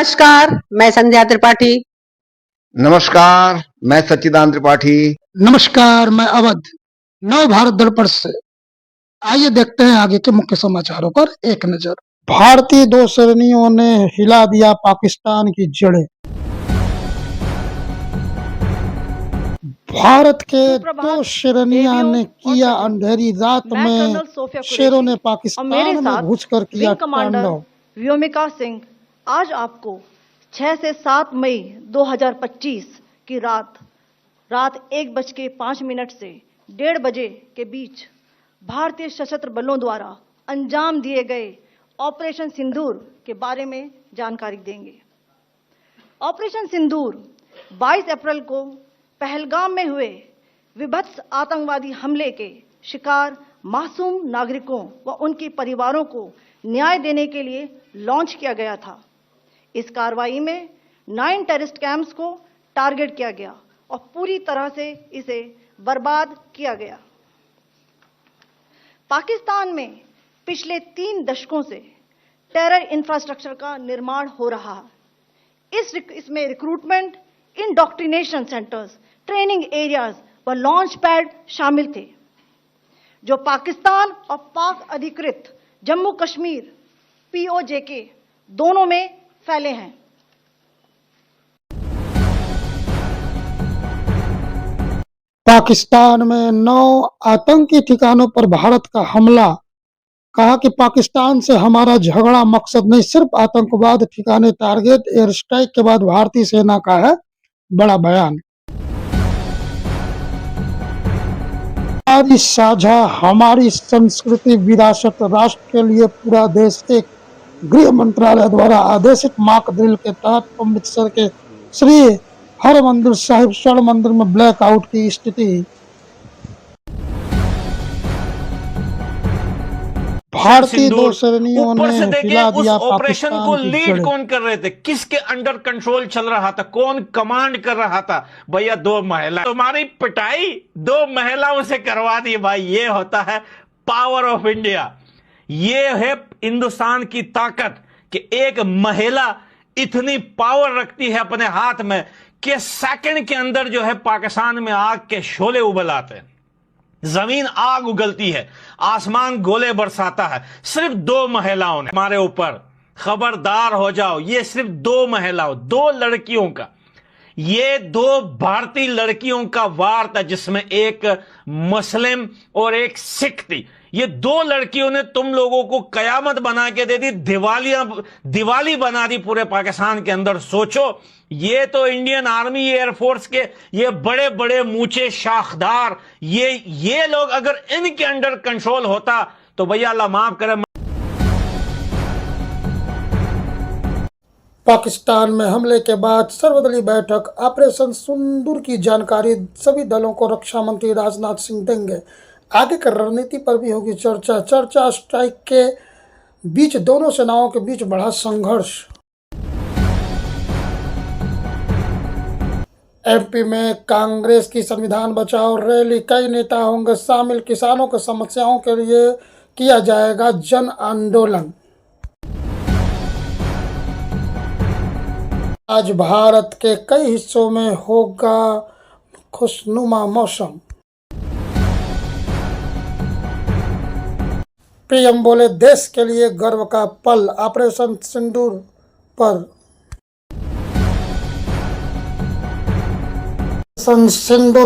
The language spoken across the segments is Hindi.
नमस्कार, मैं संध्या त्रिपाठी। नमस्कार, मैं सच्चिदानंद त्रिपाठी। नमस्कार, मैं अवध नव भारत दर्पण से। आइए देखते हैं आगे के मुख्य समाचारों पर एक नजर। भारतीय दो श्रेणियों ने हिला दिया पाकिस्तान की जड़ें। भारत के दो श्रेणियां ने किया अंधेरी रात में शेरों ने पाकिस्तान में घुसकर किया तांडव। व्योमिका सिंह आज आपको 6 से 7 मई 2025 की रात 1:05 से 1:30 बजे के बीच भारतीय सशस्त्र बलों द्वारा अंजाम दिए गए ऑपरेशन सिंदूर के बारे में जानकारी देंगे। ऑपरेशन सिंदूर 22 अप्रैल को पहलगाम में हुए विभत्स आतंकवादी हमले के शिकार मासूम नागरिकों व उनके परिवारों को न्याय देने के लिए लॉन्च किया गया था। इस कार्रवाई में 9 टेररिस्ट कैंप्स को टारगेट किया गया और पूरी तरह से इसे बर्बाद किया गया। पाकिस्तान में पिछले 3 दशकों से टेरर इंफ्रास्ट्रक्चर का निर्माण हो रहा है। इसमें recruitment, indoctrination centres, training areas व लॉन्च पैड शामिल थे, जो पाकिस्तान और पाक अधिकृत जम्मू कश्मीर POJK दोनों में फैले हैं। पाकिस्तान में 9 आतंकी ठिकानों पर भारत का हमला। कहा कि पाकिस्तान से हमारा झगड़ा मकसद नहीं, सिर्फ आतंकवाद ठिकाने टारगेट। एयर स्ट्राइक के बाद भारतीय सेना का है बड़ा बयान। हमारी साझा, हमारी संस्कृति विरासत, राष्ट्र के लिए पूरा देश एक। गृह मंत्रालय द्वारा आदेशित मॉक ड्रिल के तहत अमृतसर के श्री हरमंदिर साहिब स्वर्ण मंदिर में ब्लैकआउट की स्थिति। भारतीय दो श्रेणियों ने हिला दिया ऑपरेशन को लीड कौन कर रहे थे, किसके अंडर कंट्रोल चल रहा था, कौन कमांड कर रहा था? भैया 2 महिला, तुम्हारी पिटाई 2 महिलाओं से करवा दी भाई। ये होता है पावर ऑफ इंडिया, ये है हिंदुस्तान की ताकत कि एक महिला इतनी पावर रखती है अपने हाथ में कि सेकंड के अंदर जो है पाकिस्तान में आग के शोले उबल आते हैं, जमीन आग उगलती है, आसमान गोले बरसाता है। सिर्फ 2 महिलाओं ने हमारे ऊपर, खबरदार हो जाओ, ये सिर्फ 2 महिलाओं, 2 लड़कियों का, ये 2 भारतीय लड़कियों का वार था, जिसमें एक मुस्लिम और एक सिख थी। ये 2 लड़कियों ने तुम लोगों को कयामत बना के दे दी, दिवाली बना दी पूरे पाकिस्तान के अंदर। सोचो, ये तो इंडियन आर्मी, एयरफोर्स के ये बड़े बड़े मूछे शाखदार, ये लोग अगर इनके अंडर कंट्रोल होता तो भैया अल्लाह माफ करे। पाकिस्तान में हमले के बाद सर्वदलीय बैठक ऑपरेशन सिंदूर की जानकारी सभी दलों को रक्षा मंत्री राजनाथ सिंह देंगे। आगे की रणनीति पर भी होगी चर्चा। स्ट्राइक के बीच दोनों सेनाओं के बीच बढ़ा संघर्ष। MP में कांग्रेस की संविधान बचाओ रैली, कई नेता होंगे शामिल। किसानों की समस्याओं के लिए किया जाएगा जन आंदोलन। आज भारत के कई हिस्सों में होगा खुशनुमा मौसम। PM बोले देश के लिए गर्व का पल। ऑपरेशन सिंदूर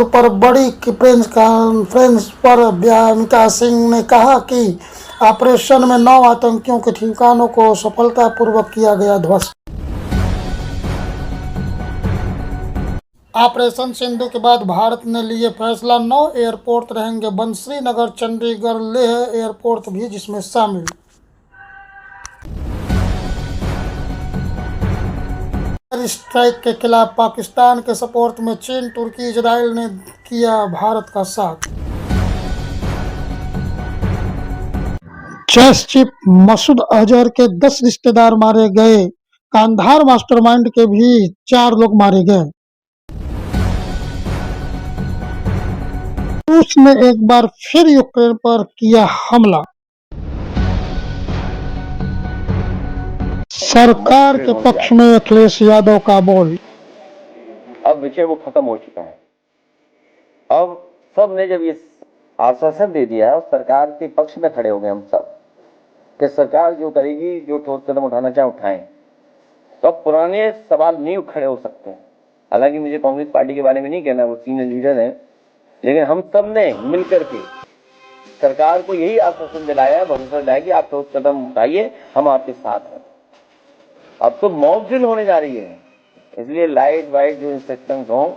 पर बड़ी प्रेस कॉन्फ्रेंस पर व्योमिका सिंह ने कहा कि ऑपरेशन में 9 आतंकियों के ठिकानों को सफलतापूर्वक किया गया ध्वस्त। ऑपरेशन सिंधु के बाद भारत ने लिए फैसला, 9 एयरपोर्ट रहेंगे बंद। श्रीनगर, चंडीगढ़, लेह एयरपोर्ट भी जिसमें शामिल। स्ट्राइक के खिलाफ पाकिस्तान के सपोर्ट में चीन, तुर्की, इजराइल ने किया भारत का साथ। जैश चीफ मसूद अजहर के 10 रिश्तेदार मारे गए। कांधार मास्टरमाइंड के भी 4 लोग मारे गए। रूस ने एक बार फिर यूक्रेन पर किया हमला। सरकार के पक्ष में अखिलेश यादव का बोल। अब विषय वो खत्म हो चुका है। अब सब ने जब ये आश्वासन दे दिया है और सरकार के पक्ष में खड़े हो गए हम सब कि सरकार जो करेगी, जो ठोस कदम उठाना चाहे उठाएं, तो अब पुराने सवाल नहीं खड़े हो सकते। हालांकि मुझे कांग्रेस पार्टी के बारे में नहीं कहना, वो सीनियर लीडर है, लेकिन हम सब ने मिलकर के सरकार को यही आश्वासन दिलाया है, भरोसा दिलाया कि आप ठोस कदम उठाइए, हम आपके साथ हैं। अब तो मॉक ड्रिल होने जा रही है, इसलिए लाइट वाइट जो इंस्ट्रक्शंस हों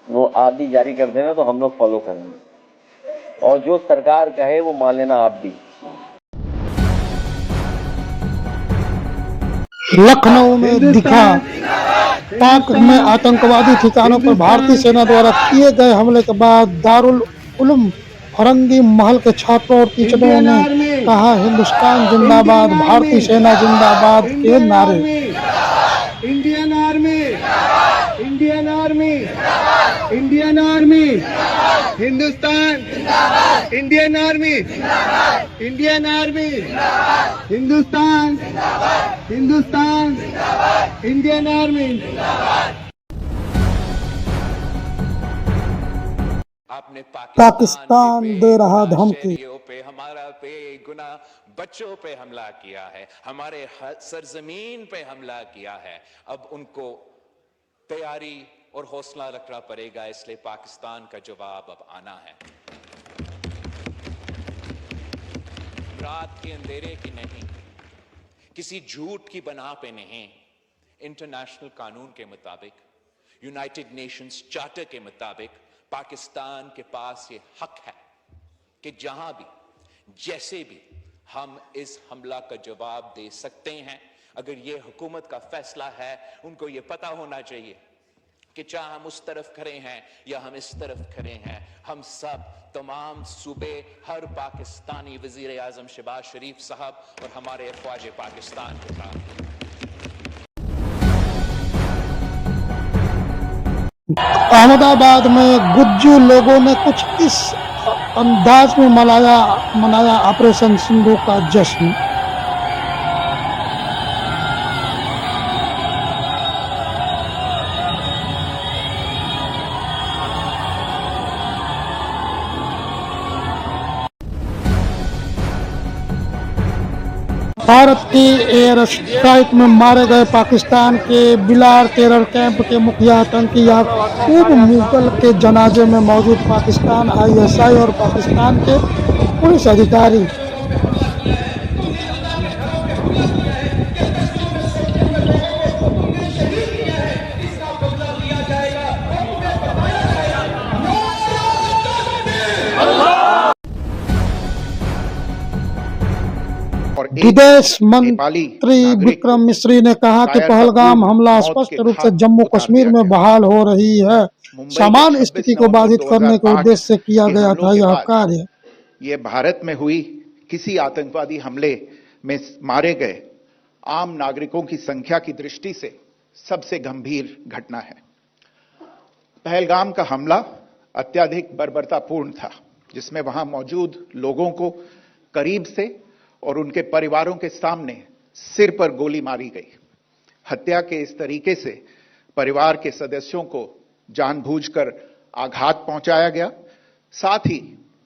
वो आदि जारी कर देना, तो हम लोग फॉलो करेंगे, और जो सरकार कहे वो मान लेना आप भी। लखनऊ में दिखा पाक में आतंकवादी ठिकानों पर भारतीय सेना द्वारा किए गए हमले के बाद दारुल उलूम फरंगी महल के छात्रों और टीचरों ने कहा हिंदुस्तान जिंदाबाद, भारतीय सेना जिंदाबाद के नारे। Indian army, Indian army, Indian army, Hindustan, Indian army, Indian army, Hindustan, Hindustan, Indian army. आपने पाकिस्तान दे रहा धमकी। पे हमारा बेगुनाह बच्चों पे हमला किया है, हमारे सरजमीन पे हमला किया है। अब उनको तैयारी और हौसला रखना पड़ेगा, इसलिए पाकिस्तान का जवाब अब आना है। रात के अंधेरे की नहीं, किसी झूठ की बना पे नहीं, इंटरनेशनल कानून के मुताबिक, यूनाइटेड नेशंस चार्टर के मुताबिक पाकिस्तान के पास ये हक है कि जहां भी जैसे भी हम इस हमला का जवाब दे सकते हैं। अगर ये हुकूमत का फैसला है, उनको ये पता होना चाहिए कि चाहे हम उस तरफ खड़े हैं या हम इस तरफ खड़े हैं, हम सब तमाम सूबे, हर पाकिस्तानी वजीर आजम शहबाज शरीफ साहब और हमारे ख्वाज पाकिस्तान के साथ। अहमदाबाद में गुज्जू लोगों ने कुछ इस अंदाज में मनाया ऑपरेशन सिंधु का जश्न। भारत की एयर स्ट्राइक में मारे गए पाकिस्तान के बिलार टेरर कैंप के मुखिया आतंकी याकूब मुगल के जनाजे में मौजूद पाकिस्तान आईएसआई और पाकिस्तान के पुलिस अधिकारी। विदेश मंत्री विक्रम मिश्री ने कहा कि पहलगाम हमला स्पष्ट रूप से जम्मू कश्मीर में बहाल हो रही है, सामान्य स्थिति को बाधित करने के उद्देश्य से किया गया था यह कार्य। ये भारत में हुई किसी आतंकवादी हमले में मारे गए आम नागरिकों की संख्या की दृष्टि से सबसे गंभीर घटना है। पहलगाम का हमला अत्यधिक बर्बरतापूर्ण था, जिसमें वहां मौजूद लोगों को करीब से और उनके परिवारों के सामने सिर पर गोली मारी गई। हत्या के इस तरीके से परिवार के सदस्यों को जानबूझकर आघात पहुंचाया गया। साथ ही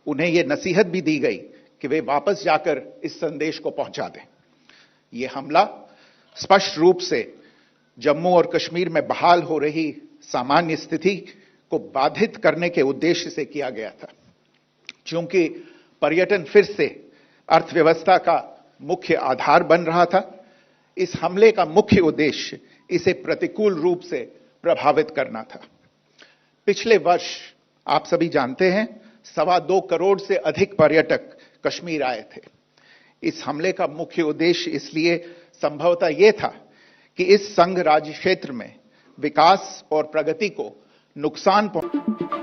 उन्हें यह नसीहत भी दी गई कि वे वापस जाकर इस संदेश को पहुंचा दें। यह हमला स्पष्ट रूप से जम्मू और कश्मीर में बहाल हो रही सामान्य स्थिति को बाधित करने के उद्देश्य से किया गया था। चूंकि पर्यटन फिर से अर्थव्यवस्था का मुख्य आधार बन रहा था, इस हमले का मुख्य उद्देश्य इसे प्रतिकूल रूप से प्रभावित करना था। पिछले वर्ष आप सभी जानते हैं 2.25 करोड़ से अधिक पर्यटक कश्मीर आए थे। इस हमले का मुख्य उद्देश्य इसलिए संभवतः यह था कि इस संघ राज्य क्षेत्र में विकास और प्रगति को नुकसान पहुंचे।